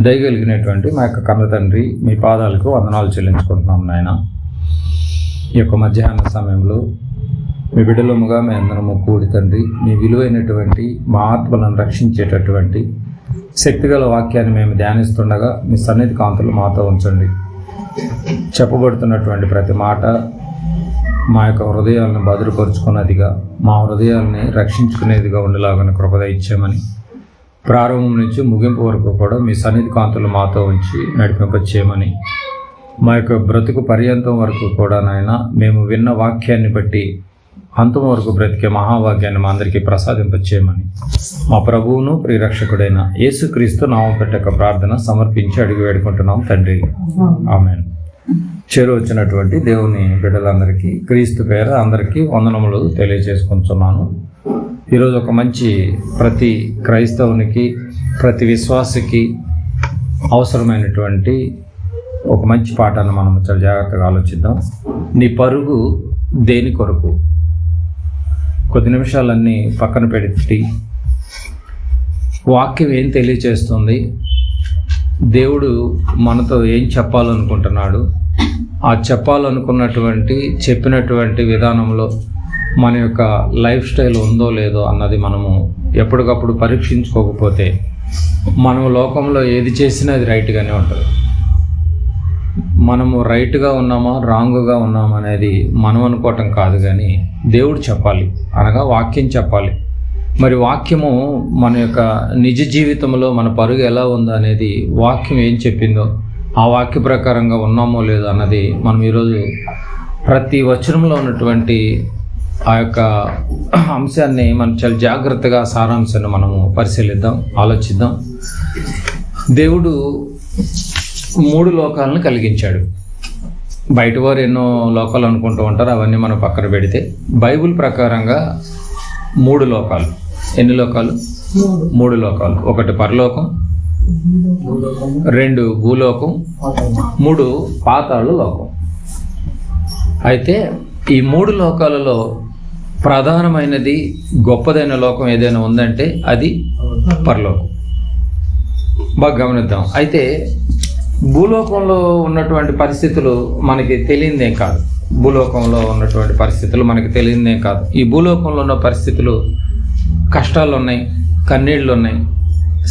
దయగలిగినటువంటి మా యొక్క కన్న తండ్రి, మీ పాదాలకు వందనాలు చెల్లించుకుంటున్నాం నాయన. ఈ యొక్క మధ్యాహ్న సమయంలో మీ బిడ్డలముగా మీ అందరము కూడి తండ్రి, మీ విలువైనటువంటి మా ఆత్మలను రక్షించేటటువంటి శక్తిగల వాక్యాన్ని మేము ధ్యానిస్తుండగా మీ సన్నిధి కాంతులు మాతో ఉంచండి. చెప్పబడుతున్నటువంటి ప్రతి మాట మా యొక్క హృదయాలను భద్రపరుచుకున్నదిగా, మా హృదయాలని రక్షించుకునేదిగా ఉండేలాగా కృపద ఇచ్చామని, ప్రారంభం నుంచి ముగింపు వరకు కూడా మీ సన్నిధి కాంతులు మాతో ఉంచి నడిపింపచేయమని, మా యొక్క బ్రతుకు పర్యంతం వరకు కూడా నాయన మేము విన్న వాక్యాన్ని బట్టి అంతం వరకు బ్రతికే మహావాక్యాన్ని మా అందరికీ ప్రసాదింపచేయమని మా ప్రభువును ప్రియరక్షకుడైన యేసుక్రీస్తు నామం పెట్టక ప్రార్థన సమర్పించి అడిగి వేడుకుంటున్నాం తండ్రి, ఆమేన్. చేరువచ్చినటువంటి దేవుని బిడ్డలందరికీ క్రీస్తు పేర అందరికీ వందనములు తెలియజేసుకుంటున్నాను. ఈరోజు ఒక మంచి ప్రతి క్రైస్తవునికి, ప్రతి విశ్వాసికి అవసరమైనటువంటి ఒక మంచి పాఠాన్ని మనం చాలా జాగ్రత్తగా ఆలోచిద్దాం. నీ పరుగు దేని కొరకు? కొద్ది నిమిషాలన్నీ పక్కన పెట్టి వాక్యం ఏం తెలియచేస్తుంది, దేవుడు మనతో ఏం చెప్పాలనుకుంటున్నాడు, ఆ చెప్పినటువంటి విధానంలో మన యొక్క లైఫ్ స్టైల్ ఉందో లేదో అన్నది మనము ఎప్పటికప్పుడు పరీక్షించుకోకపోతే మనం లోకంలో ఏది చేసినా అది రైట్గానే ఉంటుంది. మనము రైట్గా ఉన్నామా రాంగ్గా ఉన్నామా అనేది మనం అనుకోవటం కాదు, కానీ దేవుడు చెప్పాలి, అనగా వాక్యం చెప్పాలి. మరి వాక్యము మన యొక్క నిజ జీవితంలో మన పరుగు ఎలా ఉందో అనేది వాక్యం ఏం చెప్పిందో ఆ వాక్య ప్రకారంగా ఉన్నామో లేదో అన్నది మనం ఈరోజు ప్రతి వచనంలో ఉన్నటువంటి ఆ యొక్క అంశాన్ని మనం చాలా జాగ్రత్తగా సారాంశాన్ని మనము పరిశీలిద్దాం, ఆలోచిద్దాం. దేవుడు 3 లోకాలను కలిగించాడు. బయట వారు ఎన్నో లోకాలు అనుకుంటూ ఉంటారు, అవన్నీ మనం పక్కన పెడితే బైబిల్ ప్రకారంగా 3 లోకాలు. ఎన్ని లోకాలు? 3 లోకాలు. 1 పరలోకం, 2 భూలోకం, 3 పాతాళ లోకం. అయితే ఈ 3 లోకాలలో ప్రధానమైనది, గొప్పదైన లోకం ఏదైనా ఉందంటే అది పరలోకం. బాగా గమనిద్దాం. అయితే భూలోకంలో ఉన్నటువంటి పరిస్థితులు మనకి తెలియదేం కాదు. భూలోకంలో ఉన్నటువంటి పరిస్థితులు మనకి తెలియదేం కాదు. ఈ భూలోకంలో ఉన్న పరిస్థితులు కష్టాలు ఉన్నాయి, కన్నీళ్ళు ఉన్నాయి,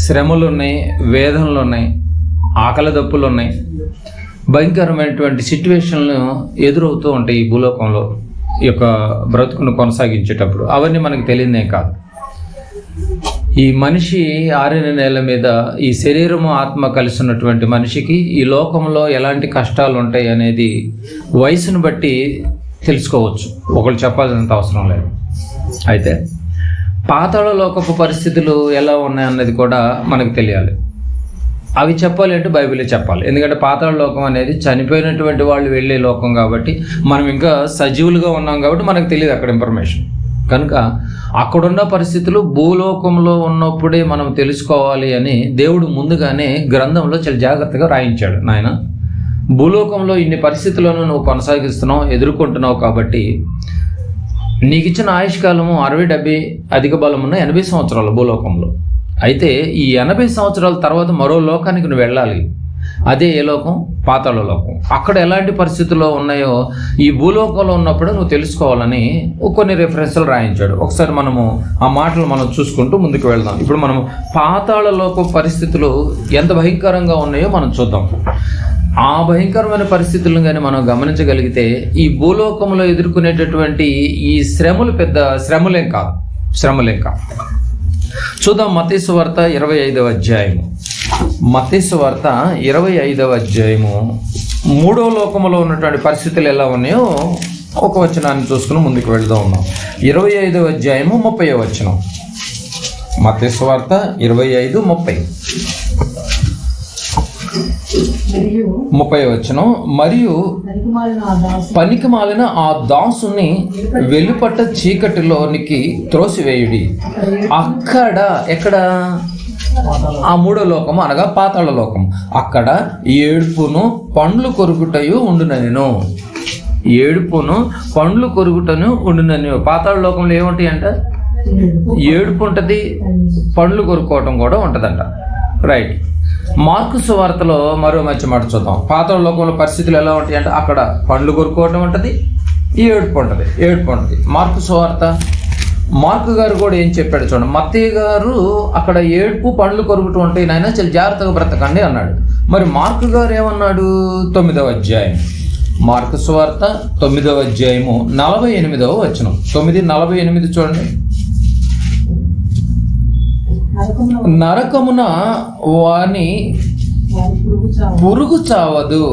శ్రమలు ఉన్నాయి, వేదనలు ఉన్నాయి, ఆకలి దప్పులు ఉన్నాయి, భయంకరమైనటువంటి సిచ్యువేషన్లు ఎదురవుతూ ఉంటాయి ఈ భూలోకంలో ఈ యొక్క బ్రతుకును కొనసాగించేటప్పుడు. అవన్నీ మనకు తెలియదేం కాదు. ఈ మనిషి ఆరిన నేల మీద ఈ శరీరము ఆత్మ కలిసి ఉన్నటువంటి మనిషికి ఈ లోకంలో ఎలాంటి కష్టాలు ఉంటాయి అనేది వయసును బట్టి తెలుసుకోవచ్చు. ఒకళ్ళు చెప్పాల్సినంత అవసరం లేదు. అయితే పాతాళ లోకపు పరిస్థితులు ఎలా ఉన్నాయన్నది కూడా మనకు తెలియాలి. అవి చెప్పాలి అంటే బైబిలే చెప్పాలి. ఎందుకంటే పాతాళ లోకం అనేది చనిపోయినటువంటి వాళ్ళు వెళ్ళే లోకం కాబట్టి, మనం ఇంకా సజీవులుగా ఉన్నాం కాబట్టి మనకు తెలియదు అక్కడ ఇన్ఫర్మేషన్. కనుక అక్కడున్న పరిస్థితులు భూలోకంలో ఉన్నప్పుడే మనం తెలుసుకోవాలి అని దేవుడు ముందుగానే గ్రంథంలో చాలా జాగ్రత్తగా రాయించాడు. నాయన, భూలోకంలో ఇన్ని పరిస్థితులను నువ్వు కొనసాగిస్తున్నావు, ఎదుర్కొంటున్నావు కాబట్టి నీకు ఇచ్చిన ఆయుష్కాలము 60-70, అధిక బలమున్న 80 సంవత్సరాలు భూలోకంలో. అయితే ఈ 80 సంవత్సరాల తర్వాత మరో లోకానికి నువ్వు వెళ్ళాలి. అదే ఏ లోకం? పాతాళ లోకం. అక్కడ ఎలాంటి పరిస్థితుల్లో ఉన్నాయో ఈ భూలోకంలో ఉన్నప్పుడు నువ్వు తెలుసుకోవాలని కొన్ని రెఫరెన్స్లు రాయించాడు. ఒకసారి మనము ఆ మాటలు మనం చూసుకుంటూ ముందుకు వెళ్దాం. ఇప్పుడు మనము పాతాళ లోక పరిస్థితులు ఎంత భయంకరంగా ఉన్నాయో మనం చూద్దాం. ఆ భయంకరమైన పరిస్థితులను కానీ మనం గమనించగలిగితే ఈ భూలోకంలో ఎదుర్కొనేటటువంటి ఈ శ్రమలు పెద్ద శ్రమలేం కాదు. చూద్దాం. మత్తయి సువార్త 25వ అధ్యాయము. మత్తయి సువార్త 25వ అధ్యాయము 3వ లోకములో ఉన్నటువంటి పరిస్థితులు ఎలా ఉన్నాయో ఒక వచనాన్ని చూసుకుని ముందుకు వెళ్దాం ఉన్నాం. 25వ అధ్యాయము 30వ వచనం. మత్తయి సువార్త 25:30. 30వ వచనం. మరియు పనికిమాలిన ఆ దాసుని వెలుపట చీకటిలోనికి త్రోసివేయుడి. అక్కడ, ఎక్కడ? ఆ 3వ లోకము అనగా పాతాళ లోకం. అక్కడ ఏడుపును పండ్లు కొరుకుటయు ఉండునెను. ఏడుపును పండ్లు కొరుకుటను ఉండునెను. పాతాళ లోకంలో ఏముంటాయి అంట? ఏడుపు ఉంటుంది, పండ్లు కొరుక్కోవటం కూడా ఉంటుందంట. రైట్. మార్కు సువార్తలో మరో మంచి మాట చూద్దాం. పాతాళ లోకంలో పరిస్థితులు ఎలా ఉంటాయి అంటే అక్కడ పండ్లు కొరుక్కోవటం ఉంటుంది, ఏడుపు ఉంటుంది. మార్కు సువార్త మార్కు గారు కూడా ఏం చెప్పాడు చూడండి. మత్తయ్య గారు అక్కడ ఏడుపు పండ్లు కొరుకుతూ ఉంటాయి, నాయన చాలా జాగ్రత్తగా బ్రతకండి అన్నాడు. మరి మార్కు గారు ఏమన్నాడు? 9వ అధ్యాయం మార్కు సువార్త 9వ అధ్యాయము 48వ వచనం. 9:48 చూడండి. నరకమున వాని పురుగు చావదు,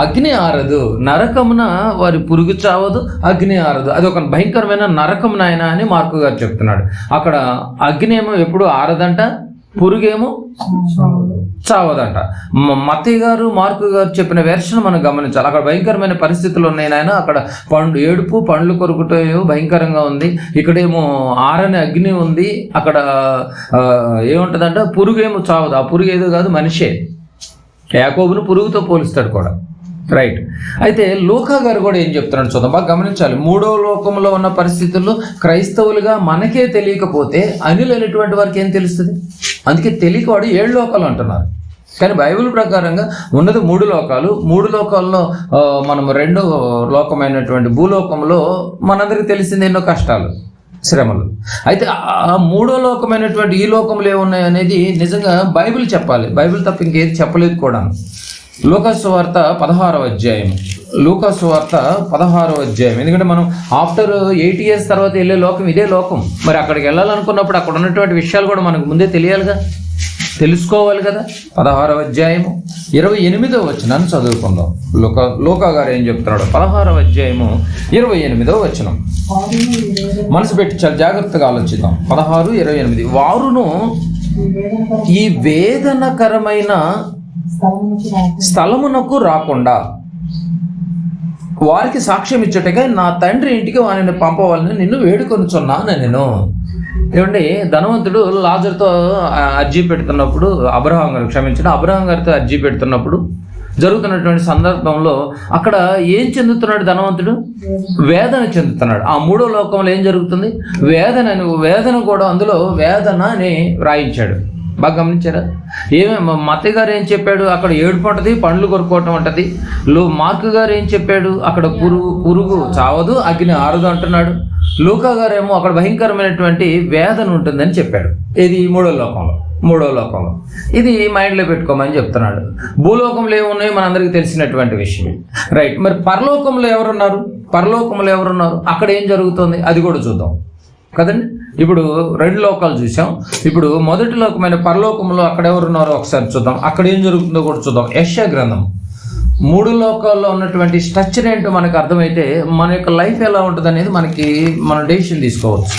అగ్ని ఆరదు. నరకమున వారి పురుగు చావదు, అగ్ని ఆరదు. అది ఒక భయంకరమైన నరకం నాయన అని మార్కు గారు చెప్తున్నాడు. అక్కడ అగ్ని ఏమో ఎప్పుడు ఆరదంట, పురుగేమో చావదంట. మత్తయ్య గారు మార్కు గారు చెప్పిన వెర్షన్ మనం గమనించాలి. అక్కడ భయంకరమైన పరిస్థితులు ఉన్నాయి నాయన. అక్కడ ఏడుపు పండ్లు కొరుకుటో భయంకరంగా ఉంది, ఇక్కడేమో ఆరని అగ్ని ఉంది. అక్కడ ఏముంటుందంట, పురుగేమో చావదు. ఆ పురుగు ఏదో కాదు, మనిషే. యాకోబును పురుగుతో పోలుస్తాడు కూడా. రైట్. అయితే లూకా గారు కూడా ఏం చెప్తున్నాడు చూద్దాం, బాగా గమనించాలి. 3వ లోకంలో ఉన్న పరిస్థితుల్లో క్రైస్తవులుగా మనకే తెలియకపోతే అన్యులైనటువంటి వారికి ఏం తెలుస్తుంది? అందుకే తెలియక వాడు 7 లోకాలు అంటున్నారు. కానీ బైబిల్ ప్రకారంగా ఉన్నది 3 లోకాలు. 3 లోకాల్లో మనము 2వ లోకమైనటువంటి భూలోకంలో మనందరికీ తెలిసింది ఎన్నో కష్టాలు, శ్రమలు. అయితే ఆ 3వ లోకమైనటువంటి ఈ లోకంలో ఏమున్నాయి అనేది నిజంగా బైబిల్ చెప్పాలి. బైబిల్ తప్ప ఇంకేది చెప్పలేదు కూడా. లూకా సువార్త 16వ అధ్యాయం. లూకా సువార్త 16వ అధ్యాయం. ఎందుకంటే మనం ఆఫ్టర్ 8 years తర్వాత వెళ్ళే లోకం ఇదే లోకం. మరి అక్కడికి వెళ్ళాలనుకున్నప్పుడు అక్కడ ఉన్నటువంటి విషయాలు కూడా మనకు ముందే తెలియాలిగా, తెలుసుకోవాలి కదా. 16వ అధ్యాయము 28వ వచనాన్ని చదువుకుందాం. లూకా గారు ఏం చెప్తున్నాడు? 16వ అధ్యాయము 28వ వచనం. మనసు పెట్టి చాలా జాగ్రత్తగా ఆలోచిద్దాం. 16:28. వారును ఈ వేదనకరమైన స్థలమునకు రాకుండా వారికి సాక్ష్యం ఇచ్చటగా నా తండ్రి ఇంటికి వారిని పంపవాలని నిన్ను వేడుకొనుచున్నాను నేను. ఏమంటే ధనవంతుడు లాజరుతో అర్జీ పెడుతున్నప్పుడు, అబ్రహాం గారితో అర్జీ పెడుతున్నప్పుడు జరుగుతున్నటువంటి సందర్భంలో అక్కడ ఏం చెందుతున్నాడు ధనవంతుడు? వేదన చెందుతున్నాడు. ఆ 3వ లోకంలో ఏం జరుగుతుంది? వేదన కూడా అందులో వేదన అని వ్రాయించాడు. బాగా గమనించారా? మత్తయ్య గారు ఏం చెప్పాడు? అక్కడ ఏడుపు ఉంటుంది, పండ్లు కొరుక్కోవటం ఉంటుంది. మార్కు గారు ఏం చెప్పాడు? అక్కడ పురుగు చావదు, అగ్ని ఆరదు అంటున్నాడు. లూకా గారేమో అక్కడ భయంకరమైనటువంటి వేదన ఉంటుందని చెప్పాడు. ఇది 3వ లోకంలో. ఇది మైండ్లో పెట్టుకోమని చెప్తున్నాడు. భూలోకంలో ఏమున్నాయో మనందరికీ తెలిసినటువంటి విషయం. రైట్. మరి పరలోకంలో ఎవరున్నారు? అక్కడ ఏం జరుగుతుంది అది కూడా చూద్దాం కదండి. ఇప్పుడు 2 లోకాలు చూసాం. ఇప్పుడు మొదటి లోకమైన పరలోకంలో అక్కడ ఎవరున్నారో ఒకసారి చూద్దాం. అక్కడ ఏం జరుగుతుందో కూడా చూద్దాం. యెషయా గ్రంథం. 3 లోకాల్లో ఉన్నటువంటి స్ట్రక్చర్ ఏంటో మనకు అర్థమైతే మన యొక్క లైఫ్ ఎలా ఉంటుంది అనేది మనం డెసిషన్ తీసుకోవచ్చు.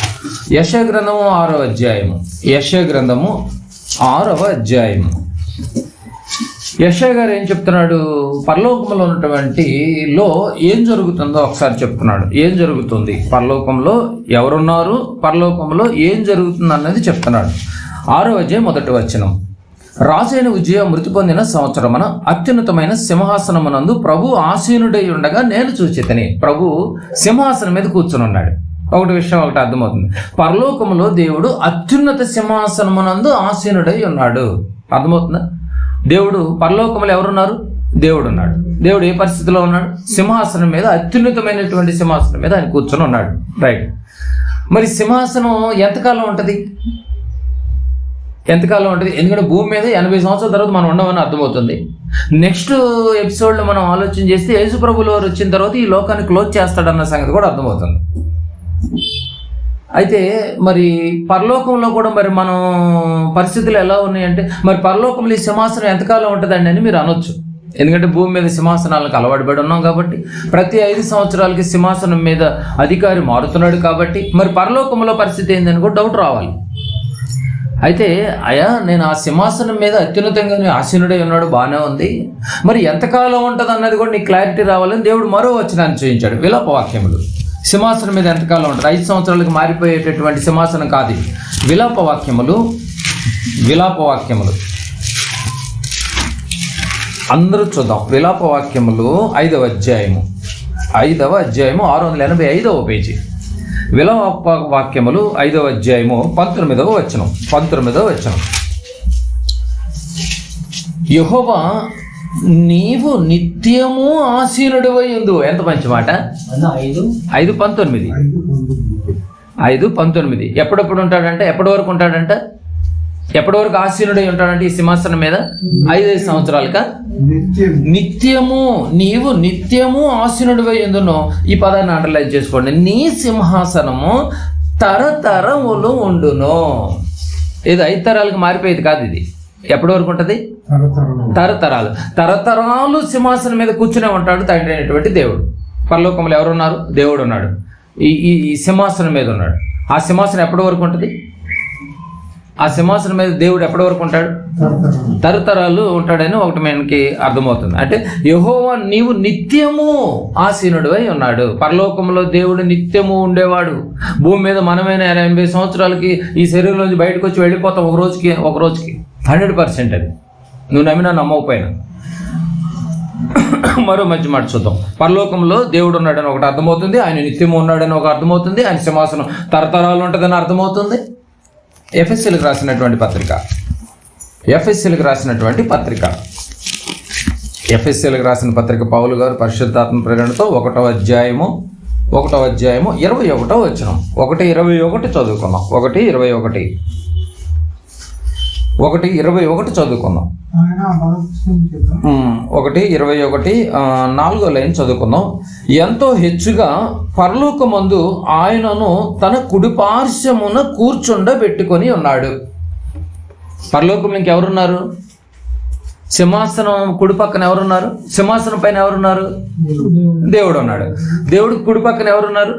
యెషయా గ్రంథము 6వ అధ్యాయము. యెషయా గారు ఏం చెప్తున్నాడు? పరలోకంలో ఉన్నటువంటి ఏం జరుగుతుందో ఒకసారి చెప్తున్నాడు. ఏం జరుగుతుంది పరలోకంలో, ఎవరున్నారు, పరలోకంలో ఏం జరుగుతుంది అన్నది చెప్తున్నాడు. 6వ అధ్యాయం 1వ వచనం. రాజైన ఉజ్జియా మృతి పొందిన సంవత్సరమున అత్యున్నతమైన సింహాసనమునందు ప్రభు ఆసీనుడై ఉండగా నేను చూచితిని. ప్రభు సింహాసనం మీద కూర్చుని ఉన్నాడు. ఒకటి అర్థమవుతుంది. పరలోకంలో దేవుడు అత్యున్నత సింహాసనమునందు ఆసీనుడై ఉన్నాడు. అర్థమవుతుందా? దేవుడు పరలోకంలో ఎవరున్నారు? దేవుడు ఉన్నాడు. దేవుడు ఏ పరిస్థితిలో ఉన్నాడు? సింహాసనం మీద, అత్యున్నతమైనటువంటి సింహాసనం మీద ఆయన కూర్చొని ఉన్నాడు. రైట్. మరి సింహాసనం ఎంతకాలం ఉంటుంది? ఎందుకంటే భూమి మీద 80 సంవత్సరాల తర్వాత మనం ఉండమని అర్థమవుతుంది. నెక్స్ట్ ఎపిసోడ్లో మనం ఆలోచన చేస్తే యేసు ప్రభువు వారు వచ్చిన తర్వాత ఈ లోకాన్ని క్లోజ్ చేస్తాడన్న సంగతి కూడా అర్థమవుతుంది. అయితే మరి పరలోకంలో కూడా మరి మనం పరిస్థితులు ఎలా ఉన్నాయంటే, మరి పరలోకంలో ఈ సింహాసనం ఎంతకాలం ఉంటుందండి అని మీరు అనొచ్చు. ఎందుకంటే భూమి మీద సింహాసనాలకు అలవాటు పడి ఉన్నాం కాబట్టి, ప్రతి 5 సంవత్సరాలకి సింహాసనం మీద అధికారి మారుతున్నాడు కాబట్టి మరి పరలోకంలో పరిస్థితి ఏందని కూడా డౌట్ రావాలి. అయితే నేను ఆ సింహాసనం మీద అత్యున్నతంగా ఆసీనుడై ఉన్నాడు, బాగానే ఉంది, మరి ఎంతకాలం ఉంటుంది అన్నది కూడా నీకు క్లారిటీ రావాలని దేవుడు మరో వచనాన్ని చూపించాడు. విలాపవాక్యములు. సింహాసనం మీద ఎంతకాలం ఉంటుంది? 5 సంవత్సరాలకు మారిపోయేటటువంటి సింహాసనం కాదు. విలాపవాక్యములు అందరూ చూద్దాం. విలాపవాక్యములు 5వ అధ్యాయము 685వ పేజీ. విలాప వాక్యములు 5వ అధ్యాయము 19వ వచనం. యెహోవా నీవు నిత్యము ఆసీనుడివై ఉండు. ఎంత మంచి మాట. 5:19. 5:19. ఎప్పుడెప్పుడు ఉంటాడంట? ఎప్పటి వరకు ఉంటాడంట? ఎప్పటి వరకు ఆసీనుడై ఉంటాడంటే ఈ సింహాసనం మీద? 5 సంవత్సరాలుగా. నిత్యము నీవు నిత్యము ఆసీనుడివై ఉండును. ఈ పదాన్ని అండర్లైన్ చేసుకోండి. నీ సింహాసనము తరతరములు ఉండును. ఏదో 5 తరాలకు మారిపోయేది కాదు ఇది. ఎప్పటి వరకు ఉంటుంది? తరతరాలు సింహాసనం మీద కూర్చునే ఉంటాడు తండ్రి అయినటువంటి దేవుడు. పరలోకంలో ఎవరున్నారు? దేవుడు ఉన్నాడు. ఈ సింహాసనం మీద ఉన్నాడు. ఆ సింహాసనం ఎప్పటి వరకు ఉంటుంది? ఆ సింహాసనం మీద దేవుడు ఎప్పటి వరకు ఉంటాడు? తరతరాలు ఉంటాడని ఒకటి మనకి అర్థమవుతుంది. అంటే యెహోవా నీవు నిత్యము ఆసీనుడివై ఉన్నాడు. పరలోకంలో దేవుడు నిత్యము ఉండేవాడు. భూమి మీద మనమైన 80 సంవత్సరాలకి ఈ శరీరంలోంచి బయటకు వచ్చి వెళ్ళిపోతాం ఒక రోజుకి 100%. అది నువ్వు నమ్మినా నమ్మకపోయినా. మరో మంచి మాట చూద్దాం. పరలోకంలో దేవుడు ఉన్నాడని ఒకటి అర్థమవుతుంది, ఆయన నిత్యము ఉన్నాడని ఒక అర్థమవుతుంది, ఆయన సింహాసనం తరతరాలు ఉంటుందని అర్థమవుతుంది. ఎఫెసీయులకు రాసినటువంటి పత్రిక పౌలు గారు పరిశుద్ధాత్మ ప్రేరణతో 1వ అధ్యాయము 21వ వచనం. 1:21 చదువుకుందాం. 1:21 చదువుకుందాం. 1:21 4వ లైన్ చదువుకుందాం. ఎంతో హెచ్చుగా పరలోకమందు ఆయనను తన కుడిపార్శ్వమున కూర్చుండబెట్టుకొని ఉన్నాడు. పరలోకంలో ఇంకెవరున్నారు? సింహాసనం కుడి పక్కన ఎవరున్నారు? సింహాసనం పైన ఎవరున్నారు? దేవుడు ఉన్నాడు. దేవుడు కుడి పక్కన ఎవరున్నారు?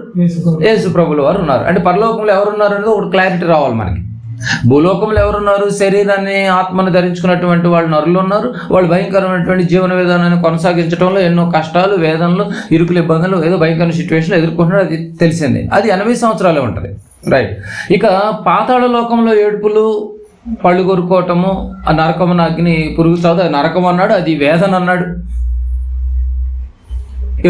యేసు ప్రభుల వారు ఉన్నారు. అంటే పరలోకంలో ఎవరున్నారు అనేది ఒకటి క్లారిటీ రావాలి మనకి. భూలోకంలో ఎవరున్నారు? శరీరాన్ని ఆత్మను ధరించుకున్నటువంటి వాళ్ళు నరులు ఉన్నారు. వాళ్ళు భయంకరమైనటువంటి జీవన విధానాన్ని కొనసాగించడంలో ఎన్నో కష్టాలు, వేదనలు, ఇరుకులు, ఇబ్బందులు, ఏదో భయంకరమైన సిచ్యువేషన్లు ఎదుర్కొంటున్నారు. అది తెలిసిందే. అది 80 సంవత్సరాలే ఉంటుంది. రైట్. ఇక పాతాళ లోకంలో ఏడుపులు, పళ్ళు కొరుకోవటము, ఆ నరకమున అగ్ని పురుగు చావు, అది నరకం అన్నాడు, అది వేదన అన్నాడు,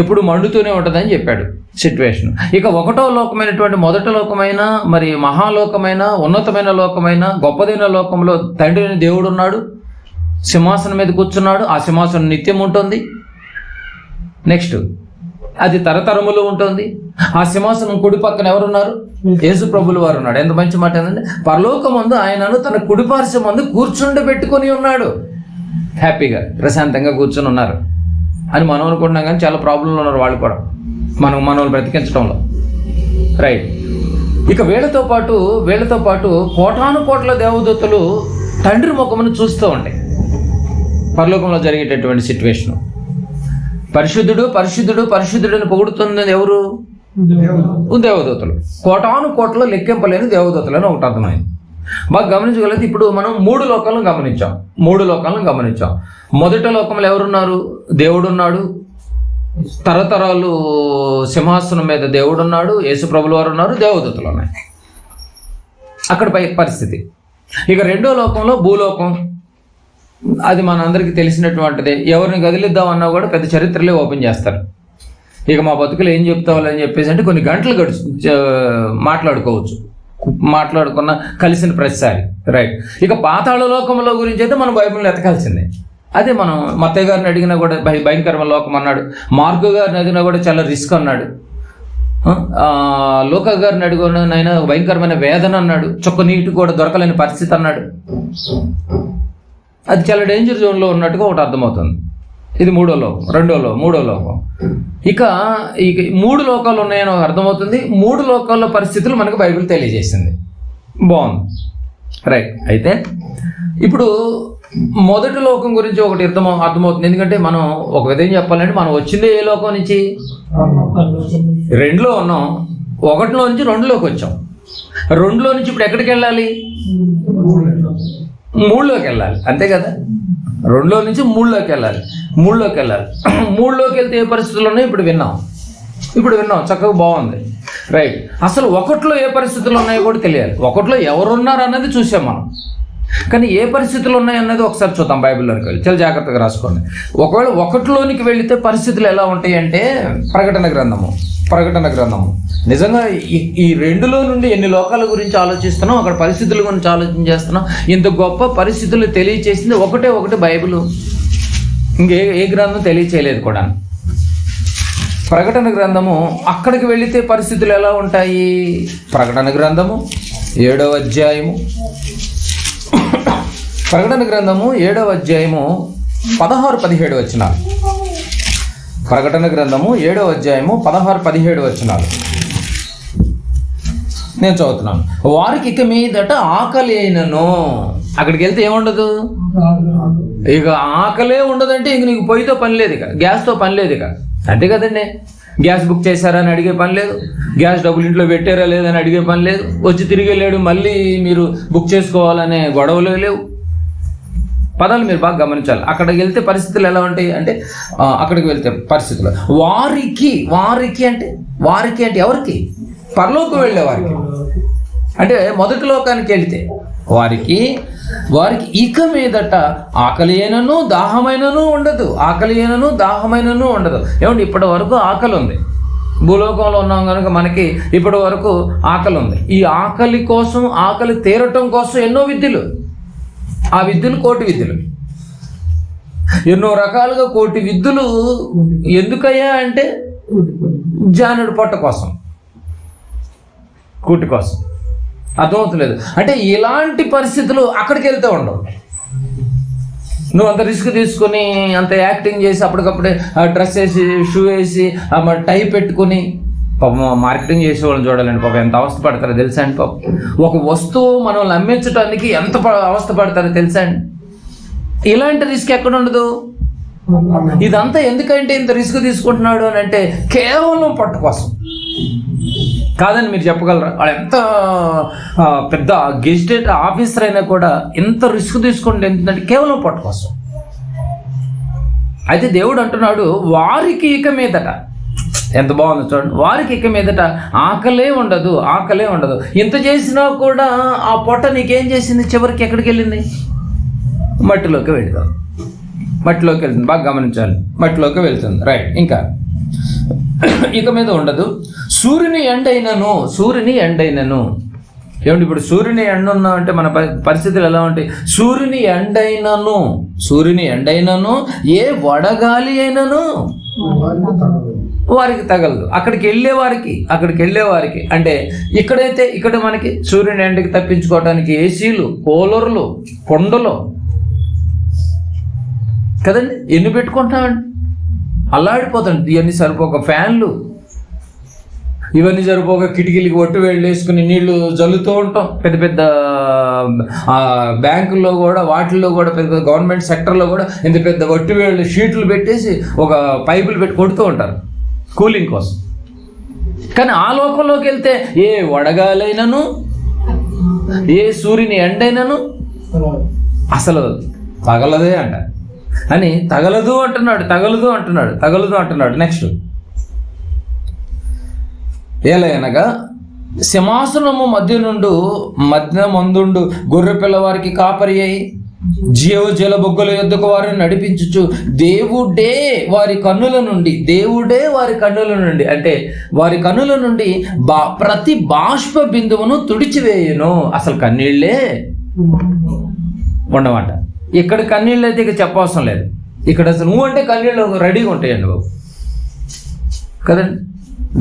ఎప్పుడు మండుతూనే ఉంటుందని చెప్పాడు సిచ్యువేషన్. ఇక 1వ లోకమైనటువంటి మొదటి లోకమైన, మరి మహాలోకమైన, ఉన్నతమైన లోకమైన, గొప్పదైన లోకంలో తండ్రి అయిన దేవుడు ఉన్నాడు, సింహాసనం మీద కూర్చున్నాడు. ఆ సింహాసనం నిత్యం ఉంటుంది. నెక్స్ట్ అది తరతరములు ఉంటుంది. ఆ సింహాసనం కుడి పక్కన ఎవరున్నారు? యేసు ప్రభుల వారు ఉన్నాడు. ఎంత మంచి మాట ఏంటంటే పరలోకమందు ఆయనను తన కుడిపార్శ్వమందు కూర్చుండబెట్టుకొని ఉన్నాడు. హ్యాపీగా ప్రశాంతంగా కూర్చొని ఉన్నారు అని మనం అనుకుంటున్నాం, కానీ చాలా ప్రాబ్లంలు ఉన్నారు వాళ్ళు కూడా మనల్ని బ్రతికించడంలో. రైట్. ఇక వీళ్ళతో పాటు కోటాను కోట్ల దేవదూతలు తండ్రి ముఖమును చూస్తూ ఉంటాయి. పరలోకంలో జరిగేటటువంటి సిచ్యువేషన్. పరిశుద్ధుడు పరిశుద్ధుడు పరిశుద్ధుడని పొగుడుతున్నది ఎవరు? దేవదూతలు. కోటాను కోట్ల లెక్కింపలేని దేవదూతలు అని ఒకటి అర్థమైంది. బాగా గమనించగలిగితే ఇప్పుడు మనం 3 లోకాలను గమనించాం. మొదటి లోకంలో ఎవరున్నారు? దేవుడు ఉన్నాడు. తరతరాలు సింహాసనం మీద దేవుడు ఉన్నాడు, యేసు ప్రభుల వారు ఉన్నారు, దేవదూతలు ఉన్నాయి. అక్కడ పరిస్థితి. ఇక 2వ లోకంలో భూలోకం. అది మనందరికీ తెలిసినటువంటిదే. ఎవరిని కదిలిద్దామన్నా కూడా పెద్ద చరిత్రలే ఓపెన్ చేస్తారు. ఇక మా బతుకులు ఏం చెప్తావాలని చెప్పేసి అంటే కొన్ని గంటలు మాట్లాడుకున్న కలిసిన ప్రతిసారి. రైట్. ఇక పాతాళ లోకంలో గురించి అయితే మనం బైబిల్ని ఎతకాల్సిందే. అదే మనం మత్తయ్య గారిని అడిగినా కూడా భయంకరమైన లోకం అన్నాడు. మార్కు గారిని అడిగినా కూడా చాలా రిస్క్ అన్నాడు. లోకా గారిని అడిగిన భయంకరమైన వేదన అన్నాడు. చొక్క నీటి కూడా దొరకలేని పరిస్థితి అన్నాడు. అది చాలా డేంజర్ జోన్లో ఉన్నట్టుగా ఒకటి అర్థమవుతుంది. ఇది 3వ లోకం, 2వ లోకం. ఇక 3 లోకాలు ఉన్నాయని అర్థమవుతుంది. 3 లోకాల్లో పరిస్థితులు మనకు బైబిల్ తెలియజేసింది. బాగుంది. రైట్. అయితే ఇప్పుడు మొదటి లోకం గురించి ఒకటి అర్థమవుతుంది. ఎందుకంటే మనం ఒక విధంగా చెప్పాలంటే మనం వచ్చిందే ఏ లోకం నుంచి? 2లో ఉన్నాం. 1లో నుంచి 2లోకి వచ్చాం. 2లో నుంచి ఇప్పుడు ఎక్కడికి వెళ్ళాలి? 3లోకి వెళ్ళాలి. అంతే కదా? 2లో నుంచి 3లోకి వెళ్ళాలి. 3లోకి వెళ్తే ఏ పరిస్థితులు ఉన్నాయో ఇప్పుడు విన్నాం. చక్కగా బాగుంది. రైట్. అసలు 1లో ఏ పరిస్థితులు ఉన్నాయో కూడా తెలియాలి. 1లో ఎవరున్నారు అన్నది చూసాం మనం. కానీ ఏ పరిస్థితులు ఉన్నాయన్నది ఒకసారి చూద్దాం బైబిల్లోకి వెళ్ళి. చాలా జాగ్రత్తగా రాసుకోండి. ఒకవేళ ఒకటిలోనికి వెళితే పరిస్థితులు ఎలా ఉంటాయి అంటే ప్రకటన గ్రంథము నిజంగా ఈ రెండులో నుండి ఎన్ని లోకాల గురించి ఆలోచిస్తున్నాం, అక్కడ పరిస్థితుల గురించి ఆలోచన చేస్తున్నాం. ఇంత గొప్ప పరిస్థితులు తెలియచేసింది ఒకటి బైబిల్. ఏ గ్రంథం తెలియచేయలేదు కూడా. ప్రకటన గ్రంథము అక్కడికి వెళితే పరిస్థితులు ఎలా ఉంటాయి? ప్రకటన గ్రంథము 7వ అధ్యాయము 16-17 వచనాలు. ప్రకటన గ్రంథము 7వ అధ్యాయము 16-17 వచనాలు నేను చదువుతున్నాను. వారికి ఇక మీదట ఆకలి అయినను. అక్కడికి వెళ్తే ఏముండదు? ఇక ఆకలే ఉండదంటే ఇంక నీకు పొయ్యితో పని లేదు, ఇక గ్యాస్తో పని లేదు. ఇక అంతే కదండి. గ్యాస్ బుక్ చేశారా అని అడిగే పని లేదు, గ్యాస్ డబ్బులు ఇంట్లో పెట్టారా లేదని అడిగే పని లేదు, వచ్చి తిరిగి వెళ్ళాడు మళ్ళీ మీరు బుక్ చేసుకోవాలనే గొడవలు లేవు. పదాలు మీరు బాగా గమనించాలి. అక్కడికి వెళ్తే పరిస్థితులు ఎలా ఉంటాయి అంటే అక్కడికి వెళ్తే పరిస్థితులు వారికి అంటే ఎవరికి? పరలోకం వెళ్ళే వారికి. అంటే మొదటి లోకానికి వెళ్తే వారికి ఇక మీదట ఆకలి అయినను దాహమైనను ఉండదు. ఏమంటే ఇప్పటి వరకు ఆకలి ఉంది, భూలోకంలో ఉన్నాం కనుక మనకి ఇప్పటి వరకు ఆకలి ఉంది. ఈ ఆకలి తీరటం కోసం ఎన్నో విద్యలు, ఆ విద్యలు కోటి విద్యలు, ఎన్నో రకాలుగా కోటి విద్యలు. ఎందుకయ్యా అంటే జానుడి పొట్ట కోసం, కూటి కోసం. అర్థమవుతలేదు అంటే ఇలాంటి పరిస్థితులు అక్కడికి వెళ్తే ఉండవు. నువ్వు అంత రిస్క్ తీసుకొని అంత యాక్టింగ్ చేసి అప్పటికప్పుడే డ్రెస్ వేసి షూ వేసి టై పెట్టుకుని పాపం మార్కెటింగ్ చేసే వాళ్ళని చూడాలండి. పాపం ఎంత అవస్థ పడతారో తెలుసా అండి. పాపం ఒక వస్తువు మనల్ని అమ్మించడానికి ఎంత అవస్థ పడతారో తెలుసా అండి. ఇలాంటి రిస్క్ ఎక్కడ ఉండదు. ఇదంతా ఎందుకంటే ఇంత రిస్క్ తీసుకుంటున్నాడు అని అంటే కేవలం పొట్ట కోసం కాదని మీరు చెప్పగలరా? వాడు ఎంత పెద్ద గెజిటెడ్ ఆఫీసర్ అయినా కూడా ఎంత రిస్క్ తీసుకుంటే ఎందుకంటే కేవలం పొట్ట కోసం. అయితే దేవుడు అంటున్నాడు వారికి ఇక మీదట, ఎంత బాగుంది చూడండి, వారికి ఇక మీదట ఆకలే ఉండదు. ఇంత చేసినా కూడా ఆ పొట్ట నీకేం చేసింది? చివరికి ఎక్కడికి వెళ్ళింది? మట్టిలోకి వెళ్తుంది. బాగా గమనించాలి. మట్టిలోకి వెళ్తుంది. రైట్. ఇంకా ఇక మీద ఉండదు. సూర్యుని ఎండైనను. ఏమంటే ఇప్పుడు సూర్యుని ఎండ ఉన్నా అంటే మన పరిస్థితులు ఎలా ఉంటాయి? సూర్యుని ఎండైనను ఏ వడగాలి అయినను వారికి తగలదు. అక్కడికి వెళ్ళే వారికి అంటే ఇక్కడ మనకి సూర్యుని ఎండకి తప్పించుకోవడానికి ఏసీలు, కూలర్లు, కొండలు కదండి, ఎన్ని పెట్టుకుంటామండి? అల్లాడిపోతాండి. ఇవన్నీ సరిపోక ఫ్యాన్లు, ఇవన్నీ సరిపోక కిటికీలకి ఒట్టు వేళ్ళు వేసుకుని నీళ్లు జల్లుతూ ఉంటాం. పెద్ద బ్యాంకుల్లో కూడా, వాటిల్లో కూడా, పెద్ద గవర్నమెంట్ సెక్టర్లో కూడా ఇంత పెద్ద ఒట్టు వేళ్ళు షీట్లు పెట్టేసి ఒక పైపులు పెట్టి కొడుతూ ఉంటారు కూలింగ్ కోసం. కానీ ఆ లోకంలోకి వెళ్తే ఏ వడగాలైనను ఏ సూర్యుని ఎండైనను అసలు తగలదే అంట అని తగలదు అంటున్నాడు. నెక్స్ట్, ఏలయనగా సింహాసనము మధ్యమందుండు గొర్రె పిల్లవారికి కాపరి అయి జీవజల బొగ్గల యొద్దకు వారిని నడిపించుచు దేవుడే వారి కన్నుల నుండి అంటే వారి కన్నుల నుండి ప్రతి బాష్ప బిందువును తుడిచివేయును. అసలు కన్నీళ్లే ఉండమాట. ఇక్కడ కన్నీళ్ళు అయితే ఇక చెప్పవసరం లేదు. ఇక్కడ అసలు నువ్వు అంటే కన్నీళ్ళు రెడీగా ఉంటాయండి బాబు కదండి.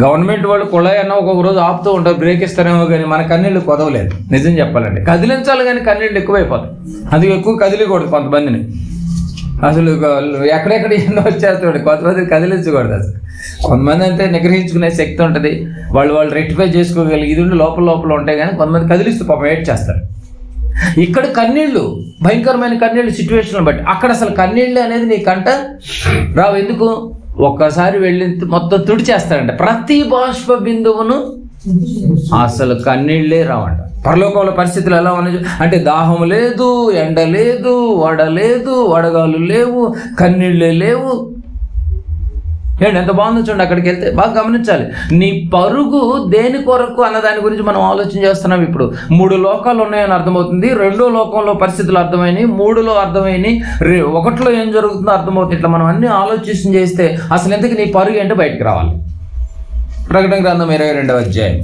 గవర్నమెంట్ వాళ్ళు కుళాయి అన్న ఒక్కొక్క రోజు ఆపుతూ ఉంటారు, బ్రేక్ ఇస్తారేమో, కానీ మన కన్నీళ్ళు కొదవలేదు. నిజం చెప్పాలండి, కదిలించాలి కానీ కన్నీళ్ళు ఎక్కువైపోతాయి. అది ఎక్కువ కదిలికూడదు కొంతమందిని. అసలు ఎక్కడెక్కడ ఎన్నో వచ్చేస్తాడు, కొంతమంది కదిలించకూడదు. అసలు కొంతమంది అంటే నిగ్రహించుకునే శక్తి ఉంటుంది, వాళ్ళు రెక్టిఫై చేసుకోగలిగి ఇది ఉండి లోపల ఉంటాయి. కానీ కొంతమంది కదిలిస్తూ పాపం ఏడ్ చేస్తారు. ఇక్కడ కన్నీళ్ళు, భయంకరమైన కన్నీళ్ళు సిచ్యువేషన్ బట్టి. అక్కడ అసలు కన్నీళ్ళు అనేది నీ కంట రావు. ఎందుకు? ఒక్కసారి వెళ్ళి మొత్తం తుడిచేస్తాడంట ప్రతి బాష్ప బిందువును. అసలు కన్నీళ్ళే రావంట. పరలోకంలో పరిస్థితులు ఎలా ఉన్నాయి అంటే దాహం లేదు, ఎండ లేదు, వడ లేదు, వడగాలు లేవు, కన్నీళ్ళే లేవు. ఏంటి ఎంత బాగుందో చూడండి. అక్కడికి వెళ్తే బాగా గమనించాలి. నీ పరుగు దేని కొరకు అన్న దాని గురించి మనం ఆలోచన చేస్తున్నాం. ఇప్పుడు 3 లోకాలు ఉన్నాయని అర్థమవుతుంది, 2వ లోకంలో పరిస్థితులు అర్థమైనవి, 3లో అర్థమైనవి, 1లో ఏం జరుగుతుందో అర్థమవుతుంది. ఇట్లా మనం అన్ని ఆలోచన చేస్తే అసలు ఎందుకు నీ పరుగు ఏంటో బయటకు రావాలి. ప్రకటన గ్రంథం 22వ అధ్యాయం.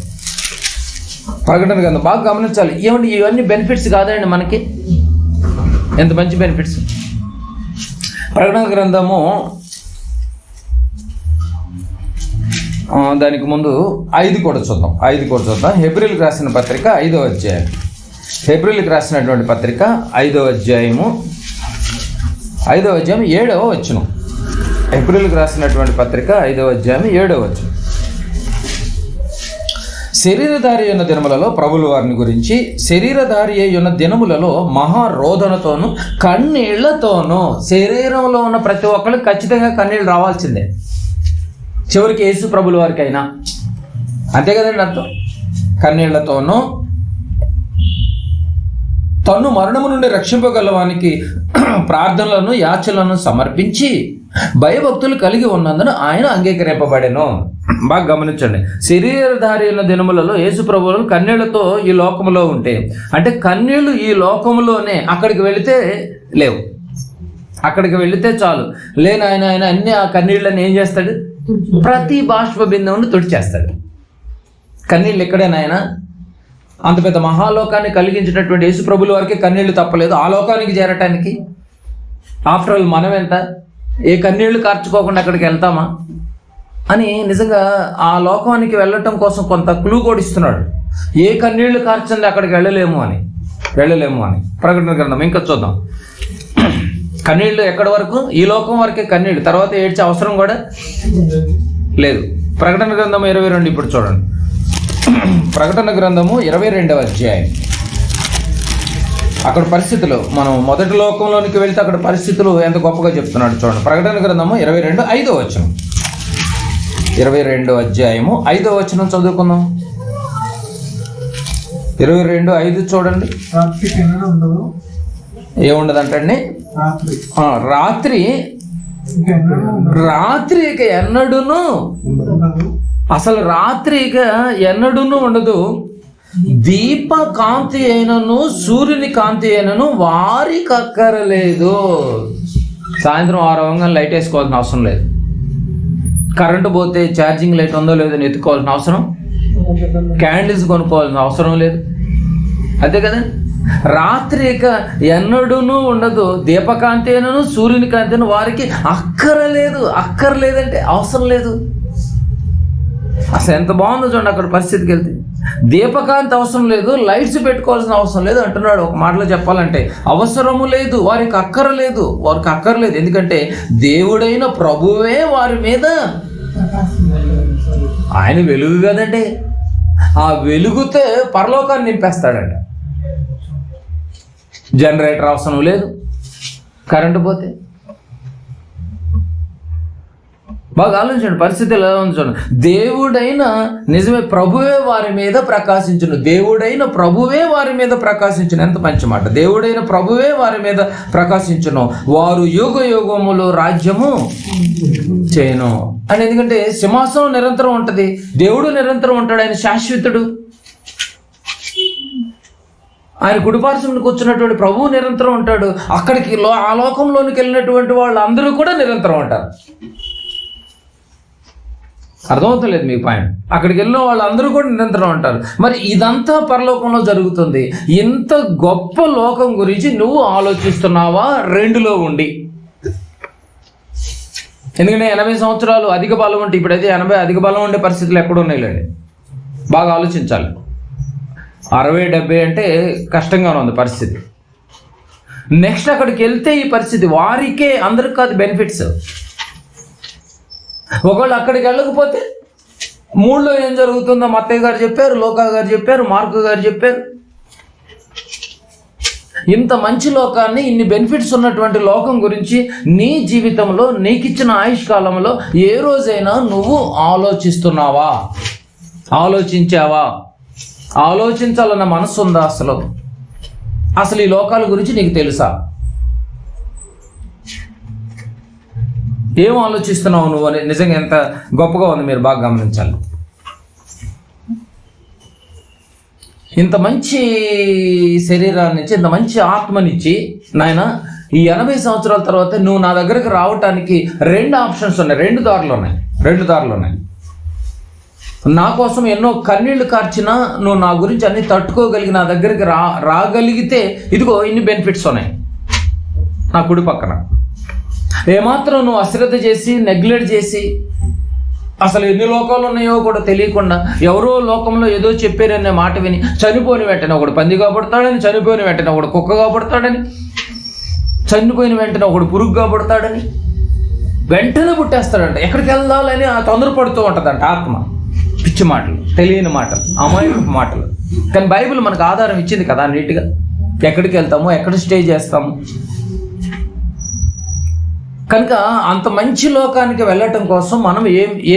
ప్రకటన గ్రంథం బాగా గమనించాలి. ఏమండి ఇవన్నీ బెనిఫిట్స్ కాదండి మనకి? ఎంత మంచి బెనిఫిట్స్. ప్రకటన గ్రంథము దానికి ముందు 5 కూడా చూద్దాం. హెబ్రీలకు రాసిన పత్రిక 5వ అధ్యాయం. హెబ్రీలకు రాసినటువంటి పత్రిక 5వ అధ్యాయం 7వ వచనం. హెబ్రీలకు రాసినటువంటి పత్రిక 5వ అధ్యాయం 7వ వచనం. శరీరధారి అయిన దినములలో ప్రభుల వారిని గురించి, శరీరధారి అయిన దినములలో మహారోదనతోనూ కన్నీళ్లతోనూ, శరీరంలో ఉన్న ప్రతి ఒక్కరికి ఖచ్చితంగా కన్నీళ్ళు రావాల్సిందే, చివరికి యేసు ప్రభుల వారికి అయినా అంతే కదండి అర్థం. కన్నీళ్లతోనూ తన్ను మరణము నుండి రక్షింపగలవానికి ప్రార్థనలను యాచనలను సమర్పించి భయభక్తులు కలిగి ఉన్నందున ఆయన అంగీకరింపబడెను. బాగా గమనించండి. శరీరధారి అయిన దినములలో యేసు ప్రభువులు కన్నీళ్లతో ఈ లోకములో ఉంటే, అంటే కన్నీళ్లు ఈ లోకములోనే, అక్కడికి వెళితే లేవు. అక్కడికి వెళితే చాలు. లేని ఆయన అన్ని ఆ కన్నీళ్ళని ఏం చేస్తాడు? ప్రతి బాష్ప బిందువును తుడిచేస్తాడు. కన్నీళ్ళు ఎక్కడైనా ఆయన అంత పెద్ద మహాలోకాన్ని కలిగించినటువంటి యేసు ప్రభుల వారికి కన్నీళ్లు తప్పలేదు ఆ లోకానికి చేరటానికి. ఆఫ్టర్ ఆల్ మనం ఎంత ఏ కన్నీళ్లు కార్చుకోకుండా అక్కడికి వెళ్తామా అని నిజంగా ఆ లోకానికి వెళ్ళటం కోసం కొంత క్లూ కూడా ఇస్తున్నాడు. ఏ కన్నీళ్లు కార్చండి అక్కడికి వెళ్ళలేము అని. ప్రకటన గ్రంథం ఇంకా చూద్దాం. కన్నీళ్లు ఎక్కడి వరకు? ఈ లోకం వరకే కన్నీళ్లు, తర్వాత ఏడ్చే అవసరం కూడా లేదు. ప్రకటన గ్రంథం 22 ఇప్పుడు చూడండి. ప్రకటన గ్రంథము 22వ అధ్యాయం. అక్కడ పరిస్థితులు, మనం మొదటి లోకంలోనికి వెళ్తే అక్కడ పరిస్థితులు ఎంత గొప్పగా చెప్తున్నాడు చూడండి. ప్రకటన గ్రంథము 22 5వ వచనం. 22వ అధ్యాయము 5వ వచనం చదువుకుందాం. 22:5 చూడండి. ఏముండదంటండి? రాత్రి ఇక ఎన్నడూను, అసలు రాత్రి ఇక ఎన్నడూను ఉండదు. దీప కాంతి అయినను సూర్యుని కాంతి అయినను వారికి అక్కరలేదు. సాయంత్రం 6 అవ్వగానే లైట్ వేసుకోవాల్సిన అవసరం లేదు. కరెంటు పోతే ఛార్జింగ్ లైట్ ఉందో లేదో ఎత్తుకోవాల్సిన అవసరం, క్యాండిల్స్ కొనుక్కోవాల్సిన అవసరం లేదు. అంతే కదా. రాత్రి ఇక ఎన్నడూను ఉండదు. దీపకాంతి అయినను సూర్యుని కాంతి అయిన వారికి అక్కర్లేదంటే అవసరం లేదు. అసలు ఎంత బాగుందో చూడండి. అక్కడ పరిస్థితికి వెళ్తే దీపకాంతి అవసరం లేదు, లైట్స్ పెట్టుకోవాల్సిన అవసరం లేదు అంటున్నాడు. ఒక మాటలో చెప్పాలంటే అవసరము లేదు, వారికి అక్కర్లేదు. ఎందుకంటే దేవుడైన ప్రభువే వారి మీద, ఆయన వెలుగు కదండి, ఆ వెలుగుతే పరలోకాన్ని నింపేస్తాడంట. జనరేటర్ అవసరం లేదు కరెంటు పోతే. బాగా ఆలోచించండి పరిస్థితి ఎలా ఉంది చూడండి. దేవుడైన నిజమే ప్రభువే వారి మీద ప్రకాశించును. ఎంత మంచి మాట. దేవుడైన ప్రభువే వారి మీద ప్రకాశించును, వారు యుగ యుగములు రాజ్యము చేయను అని. ఎందుకంటే సింహాసనం నిరంతరం ఉంటుంది, దేవుడు నిరంతరం ఉంటాడు, ఆయన శాశ్వతుడు. ఆయన కుడిపార్శ్వమున కూర్చున్నటువంటి ప్రభువు నిరంతరం ఉంటాడు. అక్కడికి ఆ లోకంలోనికి వెళ్ళినటువంటి వాళ్ళు అందరూ కూడా నిరంతరం ఉంటారు. అర్థమవుతలేదు మీకు పాయింట్? అక్కడికి వెళ్ళిన వాళ్ళందరూ కూడా నిరంతరం ఉంటారు. మరి ఇదంతా పరలోకంలో జరుగుతుంది. ఇంత గొప్ప లోకం గురించి నువ్వు ఆలోచిస్తున్నావా 2లో ఉండి? ఎందుకంటే 80 సంవత్సరాలు అధిక బలం ఉంటే, ఇప్పుడైతే 80 అధిక బలం ఉండే పరిస్థితులు ఎక్కడ ఉన్నాయిలేండి. బాగా ఆలోచించాలి. 60-70 అంటే కష్టంగానే ఉంది పరిస్థితి. నెక్స్ట్ అక్కడికి వెళ్తే ఈ పరిస్థితి వారికే, అందరికి కాదు బెనిఫిట్స్. ఒకవేళ అక్కడికి వెళ్ళకపోతే 3లో ఏం జరుగుతుందో మత్తయ్య గారు చెప్పారు, లోకా గారు చెప్పారు, మార్కు గారు చెప్పారు. ఇంత మంచి లోకాన్ని, ఇన్ని బెనిఫిట్స్ ఉన్నటువంటి లోకం గురించి నీ జీవితంలో నీకిచ్చిన ఆయుష్ కాలంలో ఏ రోజైనా నువ్వు ఆలోచించావా? ఆలోచించాలన్న మనసు ఉందా? అసలు ఈ లోకాల గురించి నీకు తెలుసా? ఏం ఆలోచిస్తున్నావు నువ్వు అని నిజంగా ఎంత గొప్పగా ఉంది, మీరు బాగా గమనించాలి. ఇంత మంచి శరీరాన్ని ఇచ్చి, ఇంత మంచి ఆత్మనిచ్చి, నాయన ఈ 80 సంవత్సరాల తర్వాత నువ్వు నా దగ్గరకు రావటానికి 2 ఆప్షన్స్ ఉన్నాయి, 2 దారులు ఉన్నాయి. నా కోసం ఎన్నో కన్నీళ్లు కార్చినా నువ్వు నా గురించి అన్ని తట్టుకోగలిగి నా దగ్గరికి రాగలిగితే ఇదిగో ఇన్ని బెనిఫిట్స్ ఉన్నాయి నా కుడి పక్కన. ఏమాత్రం నువ్వు అశ్రద్ధ చేసి, నెగ్లెక్ట్ చేసి, అసలు ఎన్ని లోకాలు ఉన్నాయో కూడా తెలియకుండా ఎవరో లోకంలో ఏదో చెప్పారనే మాట విని చనిపోయిన వెంటనే ఒకడు పందిగా పుడతాడని, చనిపోయిన వెంటనే ఒకడు కుక్కగా పుడతాడని, చనిపోయిన వెంటనే ఒకడు పురుగుగా పుడతాడని, వెంటనే పుట్టేస్తాడంట. ఎక్కడికి వెళ్దాలని తొందరపడుతూ ఉంటుందంట ఆత్మ. పిచ్చి మాటలు, తెలియని మాటలు, అమాయకపు మాటలు. కానీ బైబిల్ మనకు ఆధారం ఇచ్చింది కదా నీట్గా, ఎక్కడికి వెళ్తాము, ఎక్కడ స్టే చేస్తాము. కనుక అంత మంచి లోకానికి వెళ్ళటం కోసం మనం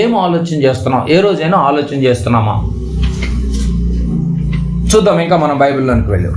ఏం ఆలోచన చేస్తున్నాం? ఏ రోజైనా ఆలోచన చేస్తున్నామా? చూద్దాం ఇంకా మనం బైబిల్లోనికి వెళ్ళాం.